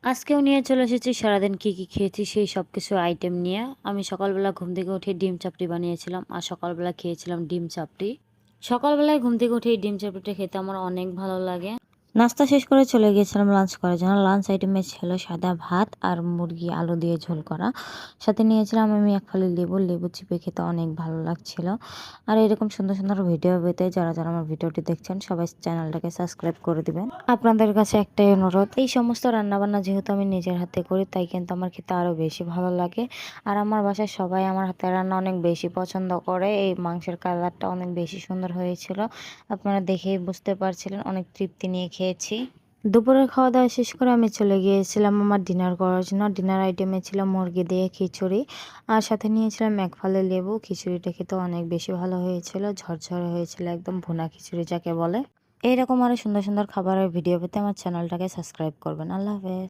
আজকেও নিয়ে চলে এসেছি সারাদিন কি, কি খেয়েছি সেই সব কিছু আইটেম নিয়ে। আমি সকালবেলা ঘুম থেকে উঠে ডিম চাপড়ি বানিয়েছিলাম আর সকালবেলা খেয়েছিলাম ডিম চাপড়ি। সকালবেলায় ঘুম থেকে উঠে এই ডিম চাপড়িটা খেতে আমার অনেক ভালো লাগে। নাস্তা শেষ করে চলে গিয়েছিলাম লাঞ্চ করার জন্য। লাঞ্চ আইটেমে ছিল সাদা ভাত আর মুরগি আলু দিয়ে ঝোল করা। সাথে নিয়েছিলাম আমি এক ফালি লেবু, লেবু চিপে খেতে অনেক ভালো লাগছিল। আর এরকম সুন্দর, সুন্দর ভিডিও পেতে যারা আমার ভিডিওটি দেখছেন সবাই চ্যানেলটাকে সাবস্ক্রাইব করে দিবেন। আপনাদের কাছে একটাই অনুরোধ, এই সমস্ত রান্নাবান্না যেহেতু আমি নিজের হাতে করি তাই কিন্তু আমার খেতে আরও বেশি ভালো লাগে। আর আমার বাসায় সবাই আমার হাতের রান্না অনেক বেশি পছন্দ করে। এই মাংসের কালারটা অনেক বেশি সুন্দর হয়েছিল। আপনারা দেখেই বুঝতে পারছিলেন, অনেক তৃপ্তি নিয়ে খেয়েছি। দুপুরের খাওয়া দাওয়া শেষ করে আমি চলে গিয়েছিলাম আমার ডিনার করার জন্য। ডিনার আইটেমে ছিল মুরগি দিয়ে খিচুড়ি আর সাথে নিয়েছিলাম এক ফালি লেবু। খিচুড়িটা খেতে অনেক বেশি ভালো হয়েছিল, ঝরঝরে হয়েছিল, একদম ভুনা খিচুড়ি যাকে বলে। এইরকম আরও সুন্দর সুন্দর খাবারের ভিডিও পেতে আমার চ্যানেলটাকে সাবস্ক্রাইব করবেন। আল্লাহ হাফেজ।